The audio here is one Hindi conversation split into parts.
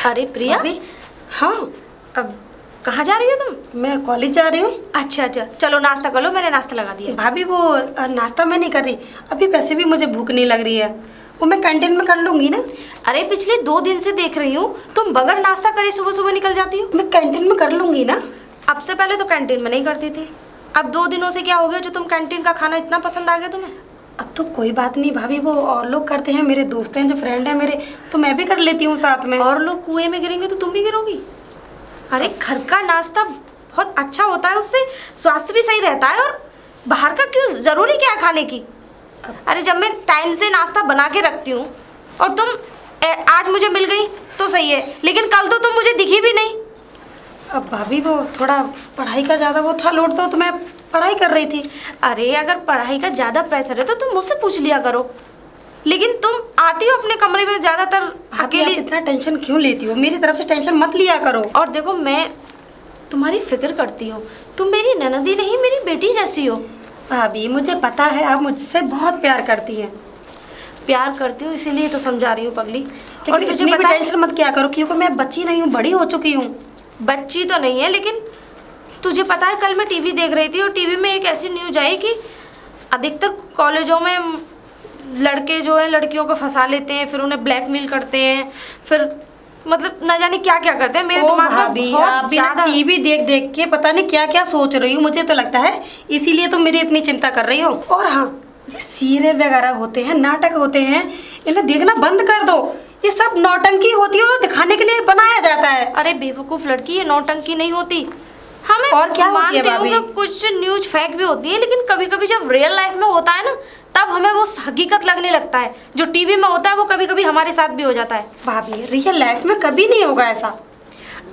अरे प्रिया। भाभी। हाँ। अब कहाँ जा रही हो तुम? मैं कॉलेज जा रही हूँ। अच्छा अच्छा, चलो नाश्ता कर लो, मैंने नाश्ता लगा दिया है। भाभी वो नाश्ता मैं नहीं कर रही अभी, वैसे भी मुझे भूख नहीं लग रही है, वो मैं कैंटीन में कर लूंगी ना। अरे पिछले 2 दिन से देख रही हूँ तुम बगैर नाश्ता करे सुबह सुबह निकल जाती हो। मैं कैंटीन में कर लूंगी ना। अब से पहले तो कैंटीन में नहीं करती थी, अब 2 दिनों से क्या हो गया जो तुम कैंटीन का खाना इतना पसंद आ गया तुम्हें? अब तो कोई बात नहीं भाभी, वो और लोग करते हैं, मेरे दोस्त हैं जो फ्रेंड हैं मेरे, तो मैं भी कर लेती हूँ साथ में। और लोग कुएं में गिरेंगे तो तुम भी गिरोगी? अरे घर का नाश्ता बहुत अच्छा होता है, उससे स्वास्थ्य भी सही रहता है। और बाहर का क्यों, जरूरी क्या है खाने की? अरे जब मैं टाइम से नाश्ता बना के रखती हूँ और तुम आज मुझे मिल गई तो सही है, लेकिन कल तो तुम मुझे दिखी भी नहीं। अब भाभी वो थोड़ा पढ़ाई का ज़्यादा वो था लोड, तो मैं पढ़ाई कर रही थी। अरे अगर पढ़ाई का ज़्यादा प्रेशर है तो तुम मुझसे पूछ लिया करो, लेकिन तुम आती हो अपने कमरे में ज़्यादातर भाभी आप अकेली। इतना टेंशन क्यों लेती हो? मेरी तरफ से टेंशन मत लिया करो। और देखो मैं तुम्हारी फिक्र करती हूँ, तुम मेरी ननदी नहीं मेरी बेटी जैसी हो। भाभी मुझे पता है आप मुझसे बहुत प्यार करती हैं, प्यार करती हूँ इसीलिए तो समझा रही हूँ पगली। और लेकिन तुझे इतनी भी पता है, टेंशन मत किया करो, क्योंकि मैं बच्ची नहीं हूँ, बड़ी हो चुकी हूँ। बच्ची तो नहीं है, लेकिन तुझे पता है कल मैं टीवी देख रही थी और टीवी में एक ऐसी न्यूज आई कि अधिकतर कॉलेजों में लड़के जो है लड़कियों को फंसा लेते हैं, फिर उन्हें ब्लैकमेल करते हैं, फिर मतलब न जाने क्या क्या करते हैं। मेरे दिमाग में भाभी आप बहुत भी ज्यादा टीवी देख देख के पता नहीं क्या क्या सोच रही हो, मुझे तो लगता है इसीलिए तो मेरी इतनी चिंता कर रही हो। और हाँ, ये सीरियल वगैरह होते हैं, नाटक होते हैं, इन्हें देखना बंद कर दो। ये सब नौटंकी होती है और दिखाने के लिए बनाया जाता है। अरे बेवकूफ लड़की, ये नौटंकी नहीं होती। हमें और क्या होती है मानती हूँ भाभी? कि कुछ न्यूज फेक भी होती है, लेकिन कभी कभी जब रियल लाइफ में होता है ना, तब हमें वो हकीकत लगने लगता है। जो टीवी में होता है वो कभी कभी हमारे साथ भी हो जाता है। भाभी रियल लाइफ में कभी नहीं होगा ऐसा।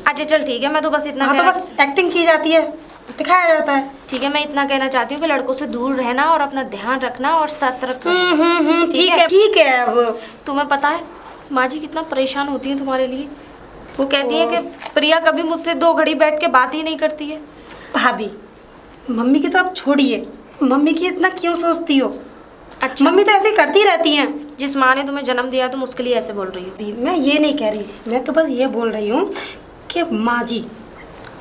अच्छा चल ठीक है, मैं तो बस इतना हाँ तो बस एक्टिंग की जाती है, दिखाया जाता है। ठीक है, मैं इतना कहना चाहती हूँ कि लड़कों से दूर रहना और अपना ध्यान रखना और सतर्क रहना। ठीक है ठीक है। अब तुम्हें पता है माँ जी कितना परेशान होती है तुम्हारे लिए। वो कहती है कि प्रिया कभी मुझसे 2 घड़ी बैठ के बात ही नहीं करती है। भाभी मम्मी की तो आप छोड़िए, मम्मी की इतना क्यों सोचती हो? अच्छा, मम्मी तो ऐसे ही करती रहती हैं। जिस माँ ने तुम्हें जन्म दिया तुम उसके लिए ऐसे बोल रही हो? मैं ये नहीं कह रही, मैं तो बस ये बोल रही हूँ कि माँ जी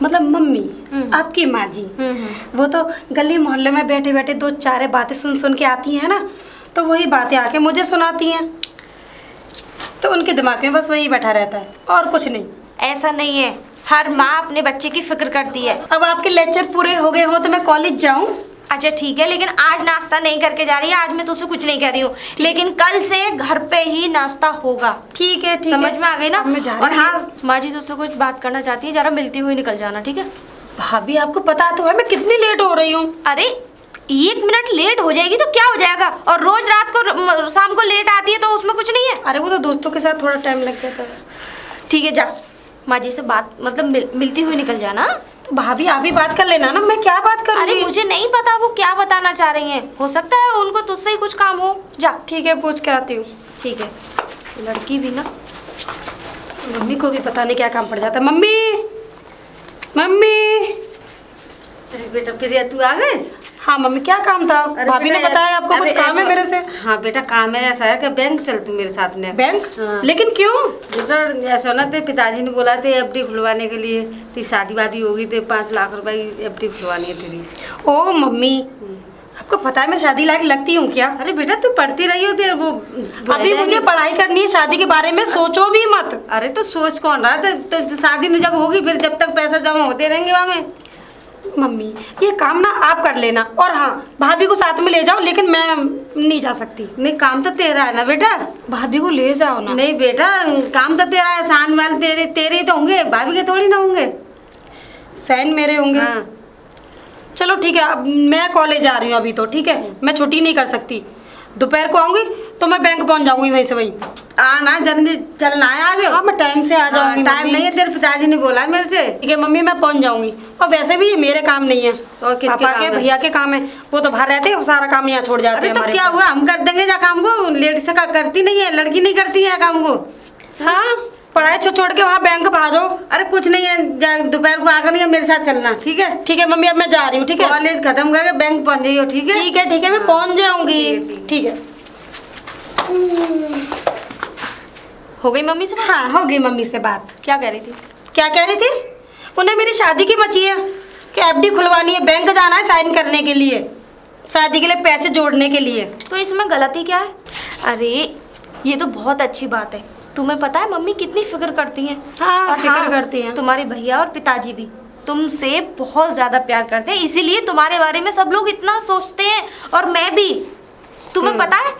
मतलब मम्मी, आपकी माँ जी, वो तो गली मोहल्ले में बैठे बैठे 2-4 बातें सुन सुन के आती हैं ना, तो वही बातें आके मुझे सुनाती हैं, तो उनके दिमाग में बस वही बैठा रहता है और कुछ नहीं। ऐसा नहीं है, हर माँ अपने बच्चे की फिक्र करती है। अब आपके लेक्चर पूरे हो गए हो तो मैं कॉलेज जाऊँ? अच्छा ठीक है, लेकिन आज नाश्ता नहीं करके जा रही है। आज मैं तुझसे कुछ नहीं कह रही हूँ, लेकिन कल से घर पे ही नाश्ता होगा। ठीक है ठीक समझ है, में आ गई ना? अब मैं जा रही और हूँ। हाँ, माँ जी तुझसे कुछ बात करना चाहती है, जरा मिलती हुई निकल जाना, ठीक है? भाभी आपको पता तो है मैं कितनी लेट हो रही हूँ। अरे 1 मिनट लेट हो जाएगी तो क्या हो जाएगा, और रोज रात को शाम को लेट आती है तो उसमें कुछ नहीं है। अरे वो तो दोस्तों के साथ थोड़ा टाइम लग जाता है। ठीक है जा, माँ जी से बात मतलब मिलती हुई निकल जाना। तो भाभी आप ही बात कर लेना ना, मैं क्या बात करूँगी? अरे मुझे नहीं पता वो क्या बताना चाह रही हैं, हो सकता है उनको तुझसे ही कुछ काम हो। जा ठीक है, पूछ के आती हूँ। ठीक है। लड़की भी ना, मम्मी को भी पता नहीं क्या काम पड़ जाता है। Mummy mummy. अरे बेटा प्रिया तू आ गए? हाँ मम्मी, क्या काम था? अरे भाभी ने बेटा, बताया आपको कुछ अरे काम है ऐसा- मेरे से। हाँ बेटा काम है, ऐसा है कि बैंक चल तू मेरे साथ में। बैंक? हाँ। लेकिन क्यों? बेटा ऐसा ना, ते पिताजी ने बोला थे एफडी खुलवाने के लिए, तेरी शादी वादी होगी तो 5 लाख रुपए की एफडी खुलवानी है तेरी। ओ मम्मी, आपको पता है मैं शादी लायक लगती हूँ क्या? अरे बेटा तू पढ़ती रही हो तेरे वो अभी मुझे पढ़ाई करनी है, शादी के बारे में सोचो भी मत। अरे तो सोच कौन रहा था, तो शादी में जब होगी फिर जब तक पैसा जमा होते रहेंगे वहाँ में। मम्मी ये काम ना आप कर लेना, और हाँ भाभी को साथ में ले जाओ, लेकिन मैं नहीं जा सकती। नहीं काम तो तेरा है ना बेटा। भाभी को ले जाओ ना। नहीं बेटा काम तो तेरा है, शान वाल तेरे तेरे ही तो होंगे, भाभी के थोड़ी ना होंगे। सैन मेरे होंगे। हाँ चलो ठीक है, अब मैं कॉलेज आ रही हूँ अभी तो, ठीक है मैं छुट्टी नहीं कर सकती। दोपहर को आऊंगी तो मैं बैंक पहुंच जाऊंगी वहीं से वहीं। आना जल्दी चलना है आगे। हाँ मैं टाइम से आ जाऊंगी। टाइम नहीं है, तेरे पिताजी ने बोला मेरे से। ठीक है मम्मी, मैं पहुंच जाऊंगी। और वैसे भी ये मेरे काम नहीं है, और किसके पापा काम के है? भैया के काम है, वो तो बाहर रहते हैं, सारा काम यहाँ छोड़ जाते अरे हैं तो हमारे। क्या हुआ, हम कर देंगे जा काम को। लेडीज का करती नहीं है, लड़की नहीं करती है काम को। हाँ पढ़ाई छोड़ के वहाँ बैंक भाजो। अरे कुछ नहीं है, दोपहर को आकर नहीं मेरे साथ चलना, ठीक है? ठीक है मम्मी, अब मैं जा रही हूँ। ठीक है कॉलेज खत्म करके बैंक पहुंच जाइयो, ठीक है? ठीक है ठीक है, मैं पहुंच जाऊंगी। ठीक है। ठीक है। हो गई मम्मी से बात? हाँ, हो गई मम्मी से बात। क्या कह रही थी? क्या कह रही थी? उन्हें मेरी शादी की मची है कि एफडी खुलवानी है, बैंक जाना है साइन करने के लिए, शादी के लिए पैसे जोड़ने के लिए। तो इसमें गलती क्या है? अरे ये तो बहुत अच्छी बात है। तुम्हें पता है मम्मी कितनी फिक्र करती हैं। हाँ, और फिक्र करती हैं। तुम्हारे भैया और पिताजी भी तुमसे बहुत ज़्यादा प्यार करते हैं, इसीलिए तुम्हारे बारे में सब लोग इतना सोचते हैं। और मैं भी, तुम्हें पता है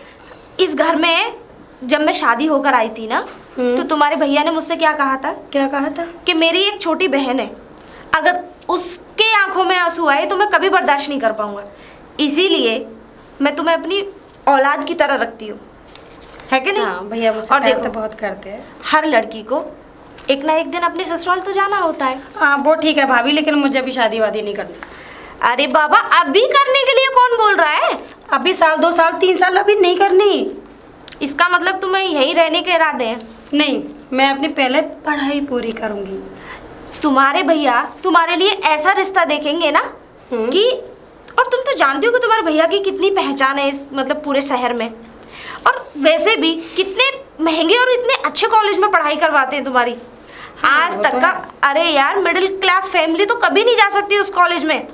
इस घर में जब मैं शादी होकर आई थी ना, तो तुम्हारे भैया ने मुझसे क्या कहा था? क्या कहा था? कि मेरी एक छोटी बहन है, अगर उसके आंखों में आंसू आए तो मैं कभी बर्दाश्त नहीं कर पाऊंगा। इसीलिए मैं तुम्हें अपनी औलाद की तरह रखती हूँ, है कि नहीं? हाँ, भैया मुझसे और प्यार देखो, तो बहुत करते हैं। हर लड़की को एक ना एक दिन अपने ससुराल तो जाना होता है। हाँ, वो ठीक है भाभी, लेकिन मुझे अभी शादी वादी नहीं करनी। अरे बाबा, अभी करने के लिए कौन बोल रहा है? अभी साल 2 साल 3 साल अभी नहीं करनी। इसका मतलब तुम्हें यहीं रहने के इरादे हैं? नहीं, मैं अपनी पहले पढ़ाई पूरी करूंगी। तुम्हारे भैया तुम्हारे लिए ऐसा रिश्ता देखेंगे ना कि, और तुम तो जानती हो कि तुम्हारे भैया की कितनी पहचान है इस मतलब पूरे शहर में, और वैसे भी कितने महंगे और इतने अच्छे कॉलेज में पढ़ाई करवाते हैं तुम्हारी। आज वो तक तो का, है। अरे यार मिडिल क्लास फैमिली तो कभी नहीं जा सकती उस कॉलेज में।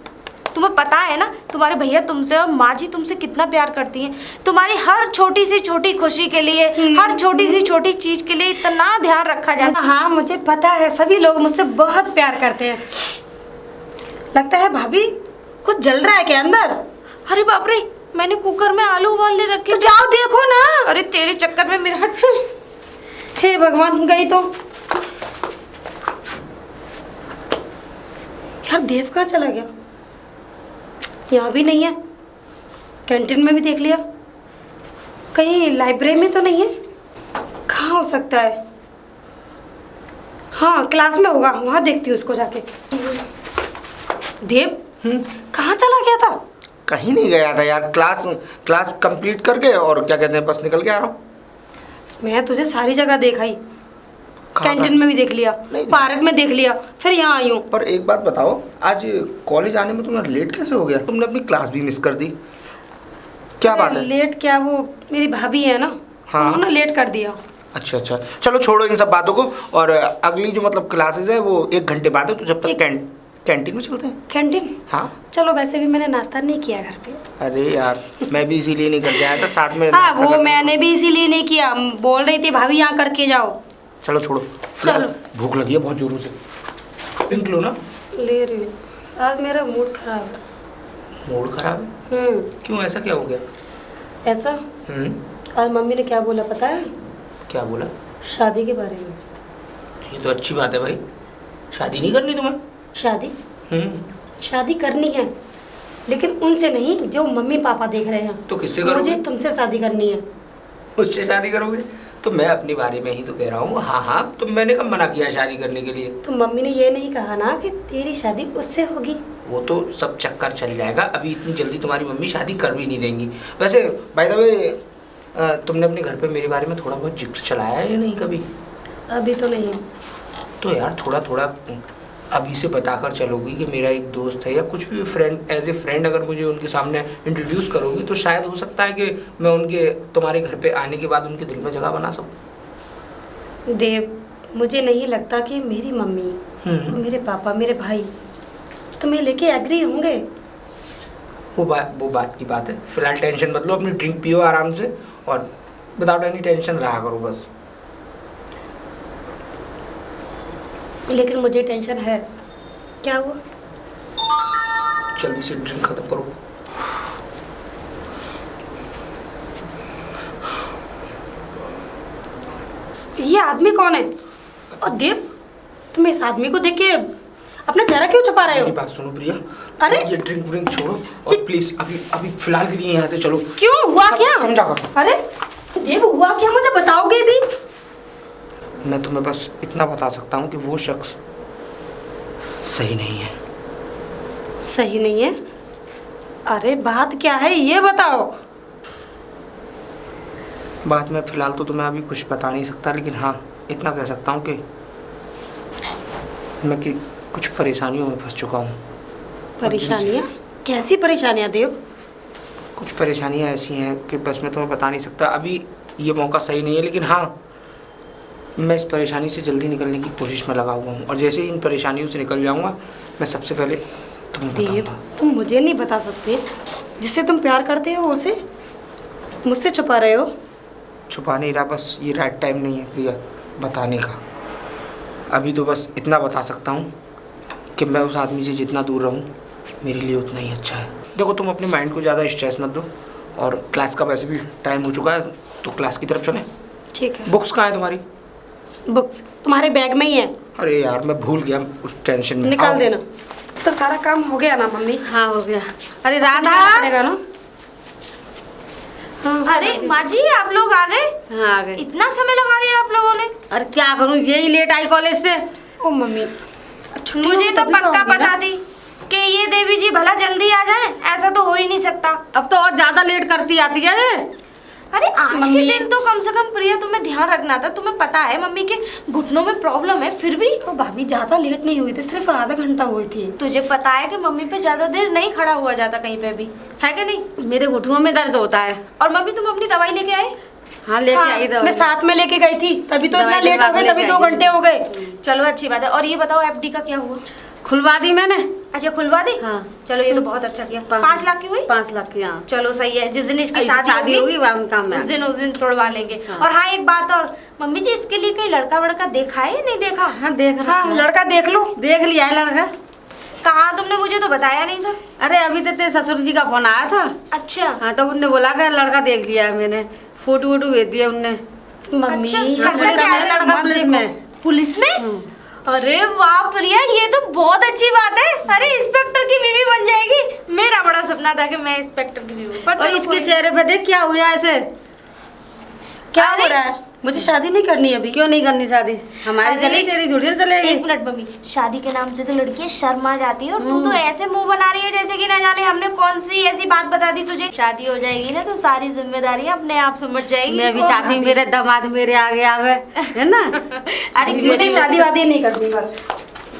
तुम्हें पता है ना तुम्हारे भैया तुमसे और माँ जी तुमसे कितना प्यार करती हैं। तुम्हारी हर छोटी सी छोटी खुशी के लिए, हर छोटी सी छोटी चीज के लिए इतना ध्यान रखा जाता है। हाँ, मुझे पता है, सभी लोग मुझसे बहुत प्यार करते हैं। लगता है भाभी कुछ जल रहा है क्या अंदर? अरे बाप रे, मैंने कुकर में आलू उबालने रखे तो जाओ देखो ना। अरे तेरे चक्कर में मेरा हे भगवान, गई तो। यार देव कहाँ चला गया? यहाँ भी नहीं है, कैंटीन में भी देख लिया, कहीं लाइब्रेरी में तो नहीं है। कहाँ हो सकता है? हाँ, क्लास में होगा, वहाँ देखती हूँ उसको जाके। देव कहाँ चला गया था? कहीं नहीं गया था यार, क्लास कंप्लीट करके और क्या कहते हैं बस निकल के आ रहा हूँ। मैं तुझे सारी जगह देखा ही, कहाँ कैंटीन में भी देख लिया, नहीं। पार्क में देख लिया, फिर यहाँ आई हूँ। पर एक बात बताओ, आज कॉलेज आने में तुम्हारा लेट कैसे हो गया? तुमने अपनी क्लास भी मिस कर दी, क्या बात है? लेट क्या, वो मेरी भाभी है ना, हाँ। उन्होंने लेट कर दिया। अच्छा, चलो छोड़ो इन सब बातों को, और अगली जो मतलब क्लासेस है वो 1 घंटे बाद है, तो जब तक कैंटीन में चलते हैं। कैंटीन? हाँ चलो, वैसे भी मैंने नाश्ता नहीं किया घर पे। अरे यार, मैं भी इसीलिए नहीं करके आया था साथ में। हाँ, नाश्ता वो करने। मैंने भी इसीलिए नहीं किया, बोल रही थी भाभी यहाँ करके जाओ। चलो छोड़ो, चलो। भूख लगी है बहुत जोरों से। ड्रिंक लो ना। ले रही हूँ, आज मेरा मूड खराब है। मूड खराब है? क्यों, ऐसा क्या हो गया? ऐसा, आज मम्मी ने क्या बोला पता है? क्या बोला? शादी के बारे में। ये तो अच्छी बात है भाई, शादी नहीं करनी तुम्हें? शादी? शादी करनी है, लेकिन उनसे नहीं जो मम्मी पापा देख रहे हैं। तो किससे करोगे? मुझे तुमसे शादी करनी है। उससे शादी करोगे? तो मैं अपने बारे में ही तो कह रहा हूँ। हाँ, तो मैंने कब मना किया शादी करने के लिए? तो मम्मी ने ये नहीं कहा ना कि तेरी शादी उससे होगी? वो तो सब चक्कर चल जाएगा, अभी इतनी जल्दी तुम्हारी मम्मी शादी कर भी नहीं देंगी। वैसे बाय द वे, तुमने अपने घर पे मेरे बारे में थोड़ा बहुत जिक्र चलाया है या नहीं कभी? अभी तो नहीं। तो यार थोड़ा थोड़ा अभी से बताकर चलोगी कि मेरा एक दोस्त है, या कुछ भी फ्रेंड, एज ए फ्रेंड अगर मुझे उनके सामने इंट्रोड्यूस करोगी तो शायद हो सकता है कि मैं उनके तुम्हारे घर पे आने के बाद उनके दिल में जगह बना सकूं। देव, मुझे नहीं लगता कि मेरी मम्मी, मेरे पापा, मेरे भाई तुम्हें लेके एग्री होंगे। वो बात की बात है। फिलहाल टेंशन मत लो, अपनी ड्रिंक पियो आराम से और विदाउट एनी टेंशन रहा करो बस। लेकिन मुझे टेंशन है। क्या हुआ? जल्दी से ड्रिंक खत्म करो। ये आदमी कौन है? और देव, तुम इस आदमी को देख के अपना चेहरा क्यों छुपा रहे मेरी हो? बात सुनो प्रिया, अरे! ये ड्रिंक छोड़ो और प्लीज अभी फिलहाल के लिए यहाँ से चलो। क्यों, हुआ क्या? समझा कर। अरे देव, हुआ क्या, मुझे बताओगे भी? मैं तुम्हें बस इतना बता सकता हूँ कि वो शख्स सही नहीं है। सही नहीं है? अरे बात क्या है ये बताओ। बात में फिलहाल तो तुम्हें अभी कुछ बता नहीं सकता, लेकिन हाँ इतना कह सकता हूँ कि मैं कि कुछ परेशानियों में फंस चुका हूँ। परेशानियाँ? कैसी परेशानियाँ देव? कुछ परेशानियाँ ऐसी हैं कि बस मैं तुम्हें बता नहीं सकता, अभी ये मौका सही नहीं है। लेकिन हाँ, मैं इस परेशानी से जल्दी निकलने की कोशिश में लगा हुआ हूँ, और जैसे ही इन परेशानियों से निकल जाऊँगा मैं सबसे पहले तुम्हें देव, बताऊंगा। तुम मुझे नहीं बता सकते जिससे तुम प्यार करते हो उसे मुझसे छुपा रहे हो? छुपा नहीं रहा, बस ये राइट टाइम नहीं है प्रिया बताने का। अभी तो बस इतना बता सकता हूँ कि मैं उस आदमी से जितना दूर रहूँ मेरे लिए उतना ही अच्छा है। देखो तुम अपने माइंड को ज़्यादा स्ट्रेस मत दो, और क्लास का वैसे भी टाइम हो चुका है, तो क्लास की तरफ चलें। ठीक है। बुक्स कहाँ है तुम्हारी? बुक्स तुम्हारे बैग में ही है, अरे यार मैं भूल गया उस टेंशन में। निकाल आओ। देना। तो सारा काम हो गया ना मम्मी? हाँ हो गया। अरे राधा। निकालना पड़ेगा ना? हाँ, अरे माँ जी आप लोग आ गए? हाँ आ गए। इतना समय लगा लिया आप लोगों ने? अरे क्या करूँ, यही लेट आई कॉलेज से। ओ मम्मी, मुझे तो पक्का पता थी कि ये देवी जी भला जल्दी आ जाए, ऐसा तो हो ही नहीं सकता। अब तो और ज्यादा लेट करती आती है ये। अरे आज के मम्मी। दिन तो कम से कम प्रिया तुम्हें ध्यान रखना था। तुम्हें पता है मम्मी के घुटनों में प्रॉब्लम है, फिर भी तो भाभी ज्यादा लेट नहीं हुई थी, सिर्फ आधा घंटा हुई थी। तुझे पता है कि मम्मी पे ज्यादा देर नहीं खड़ा हुआ जाता कहीं पे भी, है कि नहीं? मेरे घुटनों में दर्द होता है। और मम्मी तुम अपनी दवाई लेके आए? हाँ लेके हाँ, आई मैं दवाई। साथ में लेके गई थी, तभी तो इतना दवाई लेट हो गई, लेके तभी आई 2 घंटे हो गए। चलो अच्छी बात है। और ये बताओ एफडी का क्या हुआ? खुलवा दी मैंने। अच्छा खुलवा दी? हाँ। चलो ये तो बहुत अच्छा किया। 5 लाख की हुई? 5 लाख की। हाँ चलो सही है। जिस दिन इसकी शादी शादी होगी वह काम में उस दिन तोड़वा लेंगे। हाँ। और हाँ एक बात और, मम्मी जी इसके लिए कहीं लड़का वड़का देखा है या नहीं देखा? हाँ देख रहा हाँ, लड़का देख लो। देख लिया है लड़का। कहाँ? तुमने मुझे तो बताया नहीं था। अरे अभी तो तेरे ससुर जी का फोन आया था। अच्छा हाँ तो उनने बोला कि लड़का देख लिया है मैंने, फोटो वोटो भेज दिया उनने। मम्मी, अच्छा, ये करता पुलिस क्या में है? लड़का लड़का पुलिस में। पुलिस में? अरे वाह प्रिया, ये तो बहुत अच्छी बात है। अरे इंस्पेक्टर की बीवी बन जाएगी। मेरा बड़ा सपना था कि मैं इंस्पेक्टर की बीवी। पर और चलो इसके कोई- चेहरे पे देख क्या हुआ ऐसे। क्या हो अरे, रहा है? मुझे शादी नहीं करनी अभी। क्यों नहीं करनी शादी? हमारी अरे, चली तेरी थोड़ी चलेगी। एक मिनट मम्मी, शादी के नाम से तो लड़कियां शर्मा जाती है, और तू तो ऐसे मुंह बना रही है जैसे कि ना जाने हमने कौन सी ऐसी बात बता दी तुझे। शादी हो जाएगी ना तो सारी जिम्मेदारी अपने आप समझ जाएगी। मैं भी चाहती हूँ मेरे दामाद मेरे आगे आवे, है ना। अरे मुझे क्यों? शादी वादी नहीं करनी बस।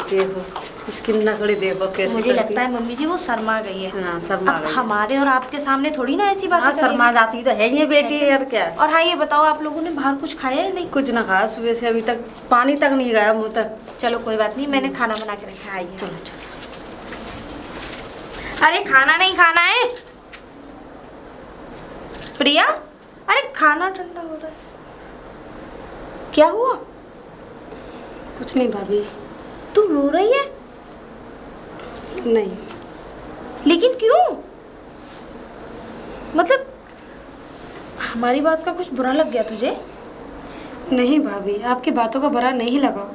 देखो इसकी नकड़ी देखो कैसे मुझे करती लगता है मम्मी जी वो शर्मा गई है। हाँ शर्मा अब गई। हमारे और आपके सामने थोड़ी ना ऐसी हाँ बात शर्मा जाती तो है ये बेटी यार क्या। और हाँ ये बताओ आप लोगों ने बाहर कुछ खाया है? नहीं? कुछ ना खाया सुबह से, अभी तक पानी तक नहीं गया मुँह तक। चलो कोई बात नहीं, मैंने खाना बना के रखा है, आइए। चलो चलो। अरे खाना नहीं खाना है प्रिया। अरे खाना ठंडा हो रहा है। क्या हुआ? कुछ नहीं भाभी। तू रो रही है? नहीं, लेकिन क्यों? मतलब हमारी बात का कुछ बुरा लग गया तुझे? नहीं भाभी, आपकी बातों का बुरा नहीं लगा,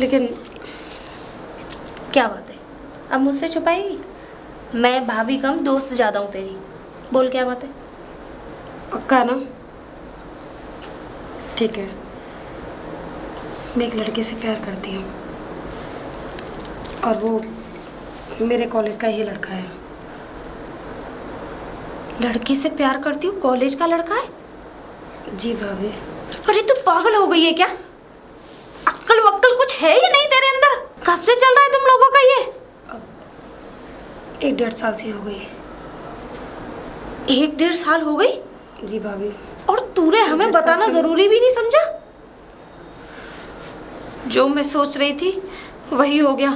लेकिन क्या बात है? अब मुझसे छुपाएगी? मैं भाभी कम दोस्त ज्यादा हूँ तेरी। बोल क्या बात है? पक्का ना? ठीक है, मैं एक लड़के से प्यार करती हूँ, और वो मेरे कॉलेज का ही लड़का है। लड़के से प्यार करती हूँ? कॉलेज का लड़का है? जी भाभी। अरे तू पागल हो गई है क्या? अक्ल वक्ल कुछ है ही नहीं तेरे अंदर? कब से चल रहा है तुम लोगों का ये? 1-1.5 साल से हो गई। 1-1.5 साल हो गई? जी भाभी। और तूने हमें 1-1.5 साल बताना से- जरूरी भी नहीं समझा? जो मैं सोच रही थी वही हो गया।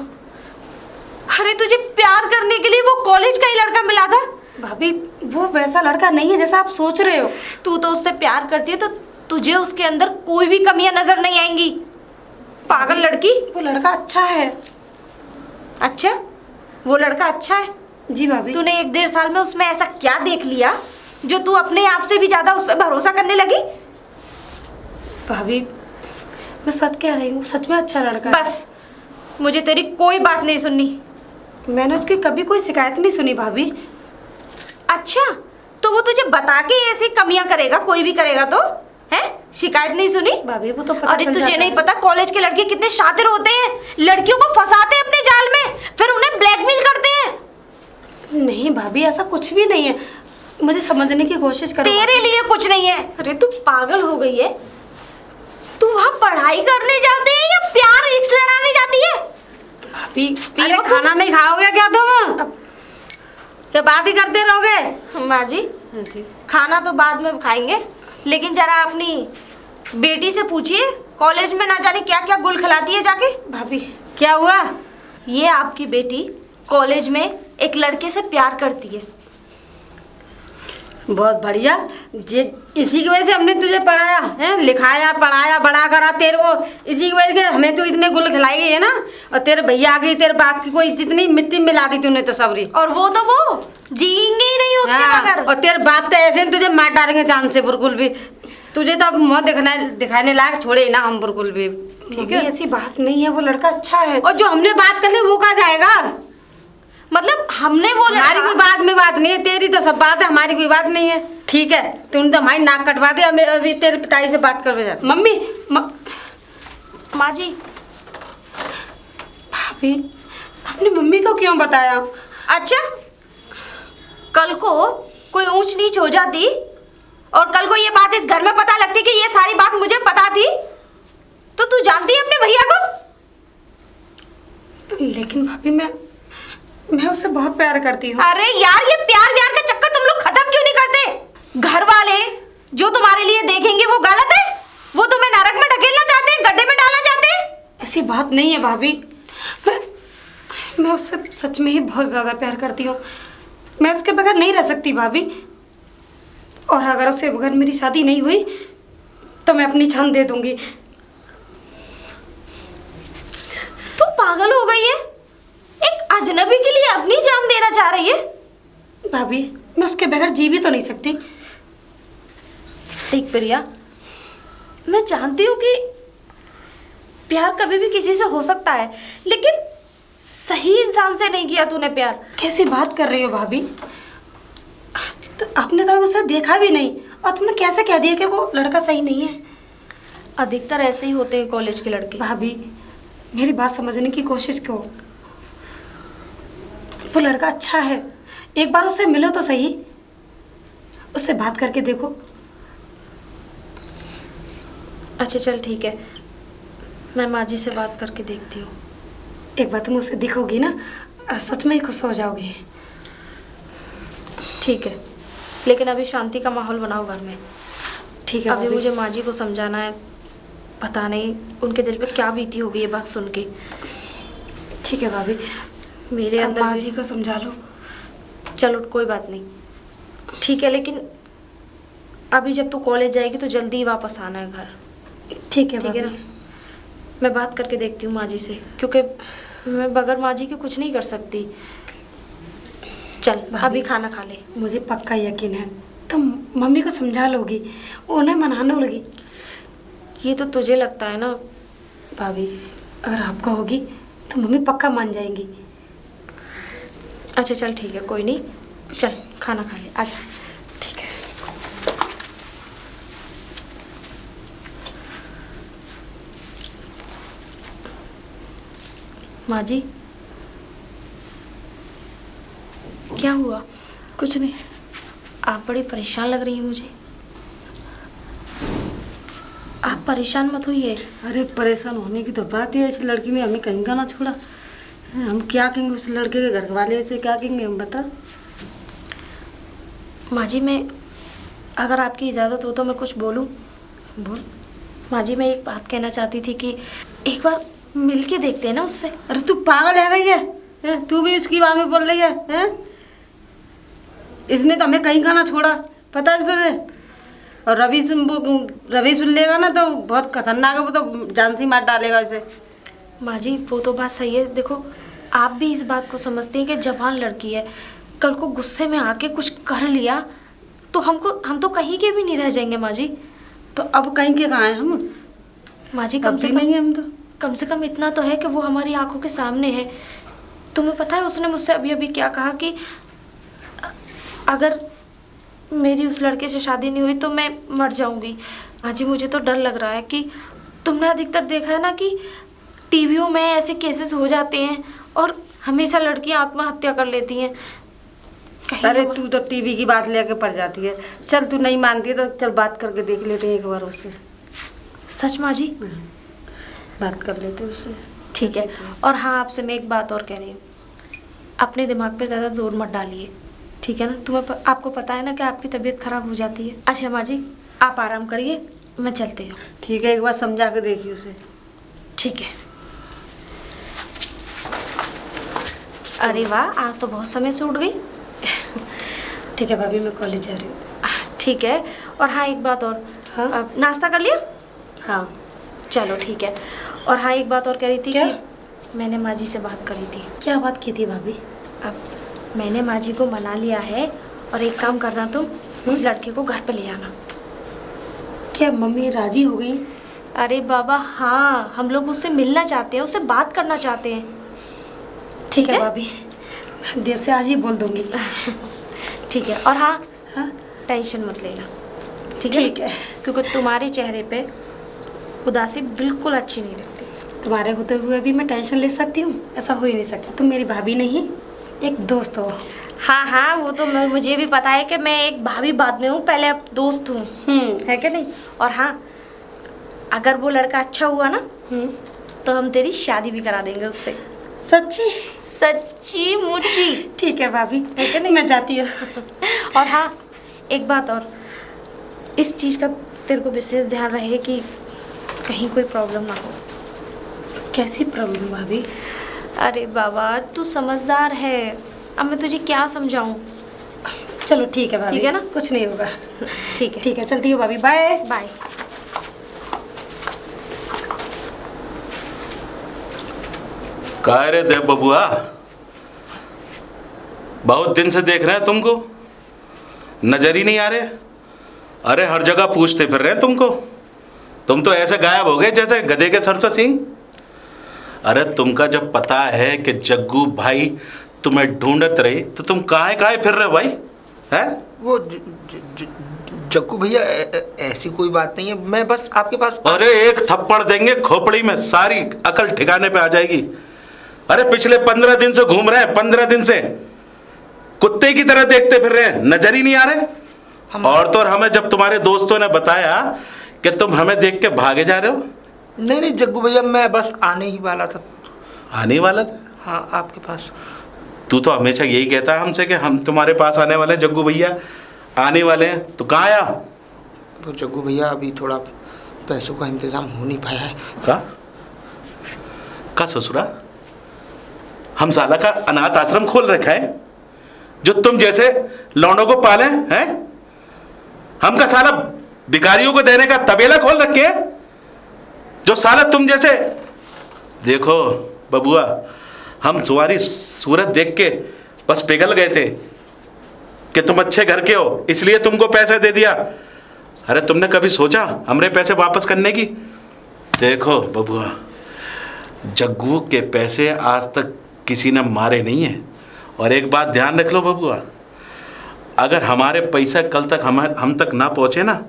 अरे तुझे प्यार करने के लिए वो कॉलेज का ही लड़का मिला था? भाभी वो वैसा लड़का नहीं है जैसा आप सोच रहे हो। तू तो उससे प्यार करती है तो तुझे उसके अंदर कोई भी कमियां नजर नहीं आएंगी। पागल लड़की। वो लड़का अच्छा है। अच्छा, वो लड़का अच्छा है? जी भाभी। तूने 1-1.5 साल में उसमें ऐसा क्या देख लिया जो तू अपने आप से भी ज्यादा उस पर भरोसा करने लगी? भाभी मैं सच कह रही हूँ, सच में अच्छा लड़का है। बस, मुझे तेरी कोई बात नहीं सुननी। मैंने उसकी कभी कोई शिकायत नहीं सुनी भाभी। अच्छा, तो वो तुझे बता के ऐसी कमियां करेगा? कोई भी करेगा तो है? शिकायत नहीं सुनी? भाभी वो तो पता अरे चल तुझे जाता नहीं है। पता कॉलेज के लड़के कितने शातिर होते हैं? लड़कियों को फंसाते हैं अपने जाल में, फिर उन्हें ब्लैकमेल करते हैं। नहीं भाभी, ऐसा कुछ भी नहीं है। मुझे समझने की कोशिश करो। तेरे लिए कुछ नहीं है। अरे तू पागल हो गई है? तू वहाँ पढ़ाई करने जाते हैं या प्यार इश्क लड़ाने जाती है? भाभी अरे खाना नहीं खाओगे क्या तुम? क्या बात ही करते रहोगे? माँ जी, खाना तो बाद में खाएंगे, लेकिन जरा अपनी बेटी से पूछिए कॉलेज में ना जाने क्या क्या गुल खिलाती है जाके। भाभी क्या हुआ? ये आपकी बेटी कॉलेज में एक लड़के से प्यार करती है। बहुत बढ़िया। जे इसी की वजह से हमने तुझे पढ़ाया है, लिखाया, पढ़ाया, बड़ा करा तेरे को। इसी की वजह से हमें तो इतने गुल खिलाई गई है ना। और तेरे भैया आ गई, तेरे बाप की कोई जितनी मिट्टी मिला दी तूने तो सबरी। और वो जिएंगे ही नहीं उसके बगैर। और तेरे बाप तो ऐसे तुझे मार डालेंगे चांद से बिल्कुल भी। तुझे तो अब मुँह दिखाने लायक छोड़े ना हम बिल्कुल भी। ठीक है, ऐसी बात नहीं है, वो लड़का अच्छा है। और जो हमने बात कर ली वो कहाँ जाएगा? मतलब हमने वो हमारी कोई बात में बात नहीं है, तेरी तो सब बात है, हमारी कोई बात नहीं है। ठीक है, तूने तो हमारी नाक कटवा दी। अभी तेरे पिताजी से बात कर जा। मम्मी माँ जी। भाभी आपने मम्मी को क्यों बताया? अच्छा, कल को कोई ऊंच नीच हो जाती और कल को ये बात इस घर में पता लगती कि ये सारी बात मुझे पता थी, तो तू जानती है अपने भैया को? लेकिन भाभी मैं उससे बहुत प्यार करती हूँ। अरे यार, ये प्यार व्यार का चक्कर तुम लोग खत्म क्यों नहीं करते? घर वाले जो तुम्हारे लिए देखेंगे वो गलत है? वो तुम्हें नरक में ढकेलना चाहते हैं, गड्ढे में डालना चाहते हैं? ऐसी बात नहीं है भाभी। मैं उससे सच में ही बहुत ज़्यादा प्यार करती हूँ। मैं उसके बगैर नहीं रह सकती भाभी। और अगर उससे बगैर मेरी शादी नहीं हुई तो मैं अपनी जान दे दूंगी। तू पागल हो गई है? एक अजनबी के लिए अपनी जान देना चाह रही है? भाभी मैं उसके बगैर जी भी तो नहीं सकती। देख प्रिया, मैं जानती हूँ कि प्यार कभी भी किसी से हो सकता है, लेकिन सही इंसान से नहीं किया तूने प्यार। कैसी बात कर रही हो भाभी? तो आपने तो उसे देखा भी नहीं और तुमने कैसे कह दिया कि वो लड़का सही नहीं है? अधिकतर ऐसे ही होते हैं कॉलेज के लड़के। भाभी मेरी बात समझने की कोशिश करो। वो लड़का अच्छा है, एक बार उससे मिलो तो सही, उससे बात करके देखो। अच्छा चल ठीक है, मैं माँ जी से बात करके देखती हूँ। एक बार तुम उसे दिखोगी ना, सच में ही खुश हो जाओगी। ठीक है, लेकिन अभी शांति का माहौल बनाओ घर में। ठीक है अभी भाभी। मुझे माँ जी को समझाना है, पता नहीं उनके दिल पे क्या बीती होगी ये बात सुन के। ठीक है भाभी, मेरे अब अंदर माँ भी- जी को समझा लो। चलो कोई बात नहीं, ठीक है, लेकिन अभी जब तू कॉलेज जाएगी तो जल्दी ही वापस आना है घर। ठीक है ठीक है भाभी। ना? मैं बात करके देखती हूँ माँ जी से, क्योंकि मैं बगैर माँ जी के कुछ नहीं कर सकती। चल भाभी। अभी खाना खा ले। मुझे पक्का यकीन है तुम मम्मी को समझा लोगी, उन्हें मनाने लोगी। ये तो तुझे लगता है ना। भाभी अगर आपको होगी तो मम्मी पक्का मान जाएंगी। अच्छा चल ठीक है, कोई नहीं, चल खाना खा ले, आजा। ठीक है। माँ जी, क्या हुआ? कुछ नहीं। आप बड़ी परेशान लग रही हैं मुझे। आप परेशान मत होइए। अरे परेशान होने की तो बात है, इस लड़की ने हमें कहीं का ना छोड़ा। हम क्या कहेंगे उस लड़के के घर वाले से, क्या कहेंगे हम बता। माँ जी, मैं अगर आपकी इजाज़त हो तो मैं कुछ बोलूँ? बोल। माँ जी, मैं एक बात कहना चाहती थी कि एक बार मिल के देखते हैं ना उससे। अरे तू पागल है भैया, तू भी उसकी बात में बोल रही है? इसने तो हमें कहीं का ना छोड़ा, पता है तुझे? और रवि सुन लेगा ना तो बहुत खतरनाक है, वो तो जान से मार डालेगा इसे। माँ जी, वो तो बात सही है। देखो, आप भी इस बात को समझते हैं कि जवान लड़की है, कल को गुस्से में आके कुछ कर लिया तो हम तो कहीं के भी नहीं रह जाएंगे माँ जी। तो अब कहीं के कहाँ हैं हम? माँ जी, अब भी नहीं है हम तो। कम से कम इतना तो है कि वो हमारी आंखों के सामने है। तुम्हें पता है उसने मुझसे अभी अभी क्या कहा कि अगर मेरी उस लड़के से शादी नहीं हुई तो मैं मर जाऊंगी। हाँ जी, मुझे तो डर लग रहा है कि तुमने अधिकतर देखा है ना कि टीवियों में ऐसे केसेस हो जाते हैं और हमेशा लड़कियां आत्महत्या कर लेती हैं। अरे तू तो टीवी की बात लेके पड़ जाती है। चल तू नहीं मानती है तो चल बात करके देख लेते हैं एक बार उससे। सच माँ जी? बात कर लेते हैं उससे। ठीक है। और हाँ, आपसे मैं एक बात और कह रही हूँ, अपने दिमाग पे ज़्यादा जोर मत डालिए, ठीक है ना? आपको पता है ना कि आपकी तबीयत खराब हो जाती है। अच्छा माँ जी, आप आराम करिए, मैं चलती हूँ। ठीक है, एक बार समझा के देखिए उसे। ठीक है। अरे वाह, आज तो बहुत समय से उठ गई। ठीक है भाभी, मैं कॉलेज जा रही हूँ। ठीक है। और हाँ, एक बात और। हाँ? नाश्ता कर लिया? हाँ। चलो ठीक है। और हाँ, एक बात और कह रही थी क्या? कि मैंने माँ जी से बात करी थी। क्या बात की थी भाभी? अब मैंने माँ जी को मना लिया है, और एक काम करना, तुम उस लड़के को घर पे ले आना। क्या मम्मी राजी हो गई? अरे बाबा हाँ, हम लोग उससे मिलना चाहते हैं, उससे बात करना चाहते हैं। ठीक है भाभी, मैं देर से आज ही बोल दूंगी। ठीक है। और हाँ, हाँ? टेंशन मत लेना, ठीक है? ठीक है। क्योंकि तुम्हारे चेहरे पे उदासी बिल्कुल अच्छी नहीं लगती। तुम्हारे होते हुए भी मैं टेंशन ले सकती हूँ? ऐसा हो ही नहीं सकता। तुम मेरी भाभी नहीं, एक दोस्त हो। हाँ हाँ, वो तो मुझे भी पता है कि मैं एक भाभी बाद में हूँ, पहले अब दोस्त हूँ, है कि नहीं? और हाँ, अगर वो लड़का अच्छा हुआ ना, तो हम तेरी शादी भी करा देंगे उससे। सच्ची? सच्ची मुच्ची। ठीक है भाभी, है कि नहीं? मैं जाती हूँ। और हाँ, एक बात और, इस चीज़ का तेरे को विशेष ध्यान रहे कि कहीं कोई प्रॉब्लम ना हो। कैसी प्रॉब्लम भाभी? अरे बाबा, तू समझदार है, अब मैं तुझे क्या समझाऊं। चलो ठीक है भाभी, ठीक है ना? कुछ नहीं होगा। ठीक है। ठीक है, चलती हूँ भाभी, बाय बाय। कह रहे थे बबुआ, बहुत दिन से देख रहे हैं तुमको, नजर ही नहीं आ रहे। अरे हर जगह पूछते फिर रहे हैं तुमको। तुम तो ऐसे गायब हो गए जैसे गधे के सर से सींग। अरे तुमका जब पता है कि जग्गू भाई तुम्हें ढूंढत रही, तो तुम काहे काहे फिर रहे भाई? हैं? वो जग्गू भैया ऐसी कोई बात नहीं है, मैं बस आपके पास। अरे एक थप्पड़ देंगे खोपड़ी में, सारी अकल ठिकाने पे आ जाएगी। अरे पिछले 15 दिन से घूम रहे हैं, 15 दिन से कुत्ते की तरह देखते फिर रहे हैं, नजर ही नहीं आ रहे। और तो और हमें जब तुम्हारे दोस्तों ने बताया कि तुम हमें देख के भागे जा रहे हो। नहीं नहीं जग्गू भैया, मैं बस आने ही वाला था। आने वाला था? हाँ, आपके पास। तू तो हमेशा यही कहता है हमसे कि हम तुम्हारे पास आने वाले हैं जग्गू भैया, आने वाले हैं। तो कहाँ आया? वो जग्गू भैया अभी थोड़ा पैसों का इंतजाम हो नहीं पाया है। का ससुरा? हम साला का अनाथ आश्रम खोल रखा है जो तुम जैसे लौंडों को पाले हैं? हम का साला भिखारियों को देने का तबेला खोल रखे हैं जो साला तुम जैसे। देखो बबुआ, हम तुम्हारी सूरत देख के बस पिघल गए थे कि तुम अच्छे घर के हो, इसलिए तुमको पैसे दे दिया। अरे तुमने कभी सोचा हमरे पैसे वापस करने की? देखो बबुआ, जग्गू के पैसे आज तक किसी ने मारे नहीं है। और एक बात ध्यान रख लो बबुआ, अगर हमारे पैसे कल तक हम तक ना पहुँचे ना,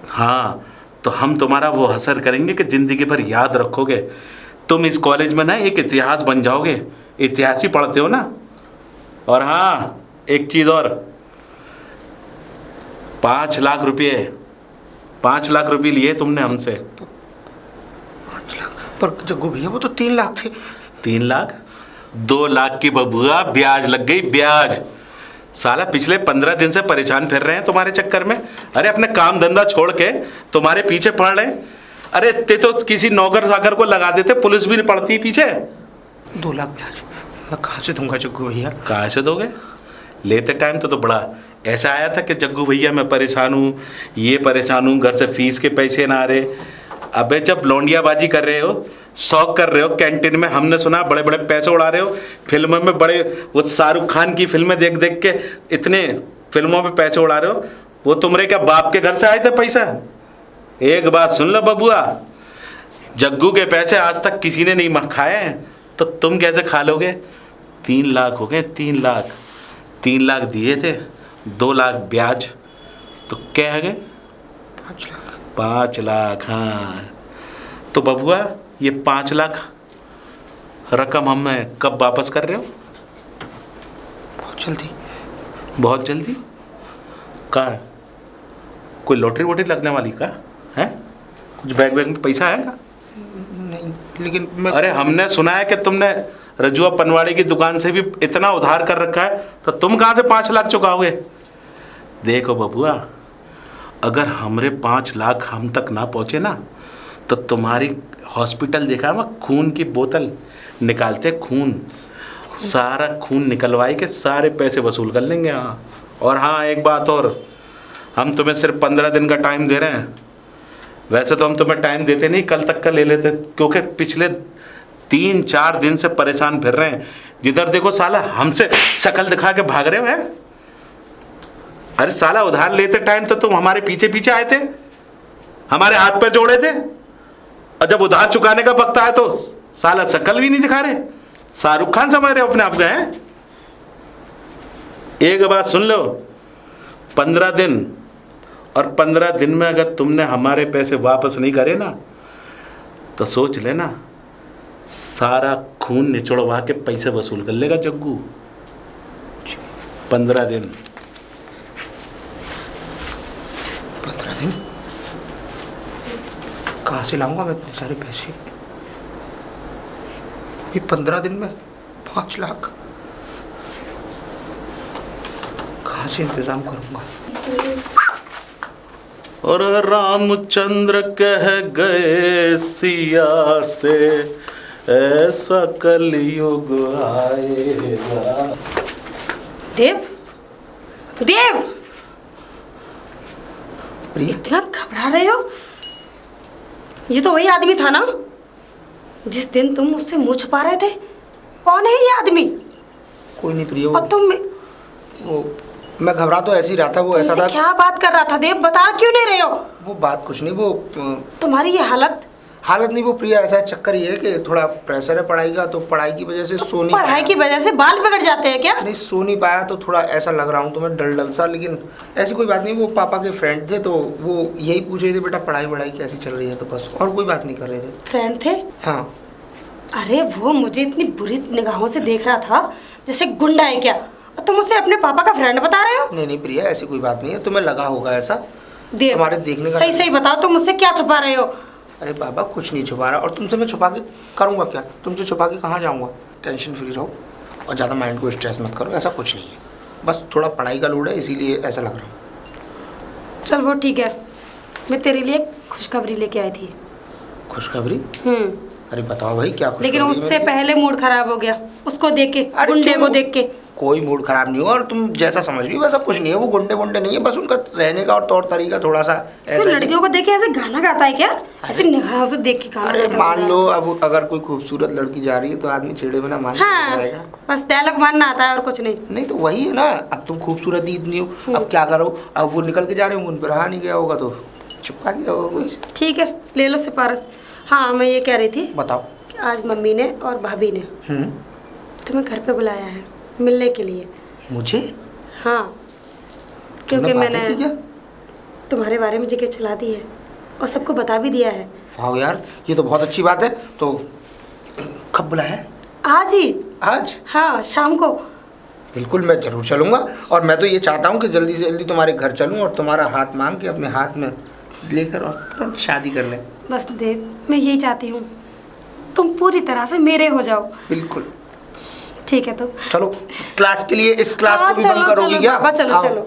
हाँ, तो हम तुम्हारा वो हसर करेंगे कि ज़िंदगी भर याद रखोगे। तुम इस कॉलेज में ना एक इतिहास बन जाओगे, इतिहास ही पढ़ते हो ना। और हाँ, एक चीज़ और, 5 लाख रुपये, 5 लाख रुपये लिए तुमने हमसे। 5 लाख? पर जग्गू भैया वो तो 3 लाख थे। 3 लाख? 2 लाख की बबुआ ब्याज लग गई, ब्याज। साला पिछले 15 दिन से परेशान फिर रहे हैं तुम्हारे चक्कर में। अरे अपने काम धंधा छोड़ के तुम्हारे पीछे पड़ रहे हैं। अरे ते तो किसी नौकर साकर को लगा देते, पुलिस भी नहीं पड़ती पीछे। 2 लाख ब्याज मैं कहाँ से दूंगा जग्गू भैया? कहाँ से दोगे? लेते टाइम तो बड़ा ऐसा आया था कि जग्गू भैया मैं परेशान हूँ, ये परेशान हूँ, घर से फीस के पैसे ना आ रहे। अबे जब लौंडियाबाजी कर रहे हो, शौक कर रहे हो, कैंटीन में हमने सुना बड़े बड़े पैसे उड़ा रहे हो, फिल्मों में बड़े, वो शाहरुख खान की फिल्में देख देख के इतने फिल्मों में पैसे उड़ा रहे हो, वो तुम्हारे क्या बाप के घर से आए थे पैसा? एक बात सुन लो बबुआ, जग्गू के पैसे आज तक किसी ने नहीं खाए हैं, तो तुम कैसे खा लोगे? 3 लाख हो गए, 3 लाख। 3 लाख दिए थे, 2 लाख ब्याज, तो क्या है गए? 5 लाख। 5 लाख, हाँ। तो बबुआ ये 5 लाख रकम हमें कब वापस कर रहे हो? बहुत जल्दी। बहुत जल्दी? कहाँ? कोई लॉटरी वोटरी लगने वाली का है? कुछ बैग में पैसा है का? नहीं, लेकिन मैं। अरे हमने सुना है कि तुमने रजुआ पनवाड़ी की दुकान से भी इतना उधार कर रखा है, तो तुम कहाँ से 5 लाख चुकाओगे? देखो बबुआ, अगर हमरे 5 लाख हम तक ना पहुँचे ना, तो तुम्हारी हॉस्पिटल देखा मैं, खून की बोतल निकालते, खून सारा खून निकलवाई के सारे पैसे वसूल कर लेंगे। हाँ, और हाँ एक बात और, हम तुम्हें सिर्फ 15 दिन का टाइम दे रहे हैं। वैसे तो हम तुम्हें टाइम देते नहीं, कल तक का ले लेते, क्योंकि पिछले 3-4 दिन से परेशान फिर रहे हैं। जिधर देखो साला हमसे शक्ल दिखा के भाग रहे हो हैं। अरे साला उधार लेते टाइम तो तुम हमारे पीछे पीछे आए थे, हमारे हाथ पे जोड़े थे, और जब उधार चुकाने का वक्त आया तो साला शक्ल भी नहीं दिखा रहे, शाहरुख खान समझ रहे हो अपने आप को हैं। एक बात सुन लो, 15 दिन, और 15 दिन में अगर तुमने हमारे पैसे वापस नहीं करे ना, तो सोच लेना सारा खून निचोड़वा के पैसे वसूल कर लेगा जग्गू। 15 दिन। 15 दिन कहाँ से लाऊंगा मैं इतने सारे पैसे? ये 15 दिन में 5 लाख कहाँ से इंतजाम करूंगा? और रामचंद्र कह गए सिया से, ऐसा कलयुग आएगा। देव, देव, प्रिया, इतना घबरा रहे हो? ये तो वही आदमी था ना जिस दिन तुम मुझसे मुंह छुपा रहे थे? कौन है ये आदमी? कोई नहीं प्रिया, और तुम वो मैं घबरा तो ऐसे ही रहा था। वो ऐसा था, क्या बात कर रहा था देव? बता क्यों नहीं रहे हो? वो बात कुछ नहीं, वो तुम्हारी ये हालत नहीं, वो प्रिया ऐसा चक्कर ये है कि थोड़ा प्रेशर है पढ़ाई का, तो पढ़ाई की वजह से सो नहीं पढ़ाई पाया। की वजह से बाल बिगड़ जाते हैं क्या? नहीं सो नहीं पाया, तो थोड़ा ऐसा लग रहा हूँ तुम्हें डल सा, लेकिन ऐसी कोई बात नहीं। वो पापा के फ्रेंड थे, तो वो यही पूछ रहे थे बेटा पढ़ाई कैसी चल रही है, तो बस और कोई बात नहीं कर रहे थे। फ्रेंड थे? हाँ। अरे वो मुझे इतनी बुरी निगाहों से देख रहा था जैसे गुंडा है क्या, और तुम उसे अपने पापा का फ्रेंड बता रहे हो? नहीं प्रिया, ऐसी कोई बात नहीं है, तुम्हें लगा होगा ऐसा। देव, तुम्हारे देखने का सही बताओ, तुम मुझसे क्या छुपा रहे हो? अरे बाबा कुछ नहीं छुपा रहा, और तुमसे मैं छुपा के करूँगा क्या? तुमसे छुपा के कहाँ जाऊँगा? टेंशन फ्री रहो और ज़्यादा माइंड को स्ट्रेस मत करो, ऐसा कुछ नहीं है, बस थोड़ा पढ़ाई का लोड है, इसीलिए ऐसा लग रहा है। चल वो ठीक है, मैं तेरे लिए खुशखबरी लेके आई थी। खुशखबरी? अरे बताओ भाई क्या खुशखबरी? लेकिन उससे पहले मूड खराब हो गया उसको देख के, अरे गुंडे क्यों? को देख के। कोई मूड खराब नहीं हुआ, और तुम जैसा समझ रही हो वैसा कुछ नहीं है। वो गुंडे नहीं है, बस उनका रहने का और तौर तरीका थोड़ा सा ऐसा तो ही है। लड़कियों को देख के ऐसे गाना गाता है क्या? ऐसे निगाहों से देख के गाना अरे गाता मान है। लो अब अगर कोई खूबसूरत लड़की जा रही है तो आदमी छेड़े बिना मान हाँ, जाएगा। बस डायलॉग मारना आता है और कुछ नहीं। नहीं तो वही है ना, अब तुम खूबसूरत ही इतनी हो, अब क्या करो? अब वो निकल के जा रहे होंगे, उन पर रहा नहीं गया होगा तो चिपका दिया होगा कुछ। ठीक है, ले लो सिफारिश। हाँ, मैं ये कह रही थी, बताओ। आज मम्मी ने और भाभी ने तुम्हें घर पे बुलाया है मिलने के लिए। मुझे? हाँ, क्योंकि तुमने मैंने बातें की क्या? तुम्हारे बारे में जिक्र चला दी है और सबको बता भी दिया है। वाह यार, ये तो बहुत अच्छी बात है। तो कब बुलाया है? आज ही। आज? हाँ, शाम को। बिल्कुल, मैं जरूर चलूँगा, और मैं तो ये चाहता हूँ कि जल्दी से जल्दी तुम्हारे घर चलूँ और तुम्हारा हाथ मांग के अपने हाथ में लेकर और तुरंत शादी कर लें। बस देव, मैं यही चाहती हूँ, तुम पूरी तरह से मेरे हो जाओ। बिल्कुल। ठीक है, तो चलो क्लास के लिए इस क्लास हाँ, को भी बंद करोगी क्या? चलो, आओ। चलो।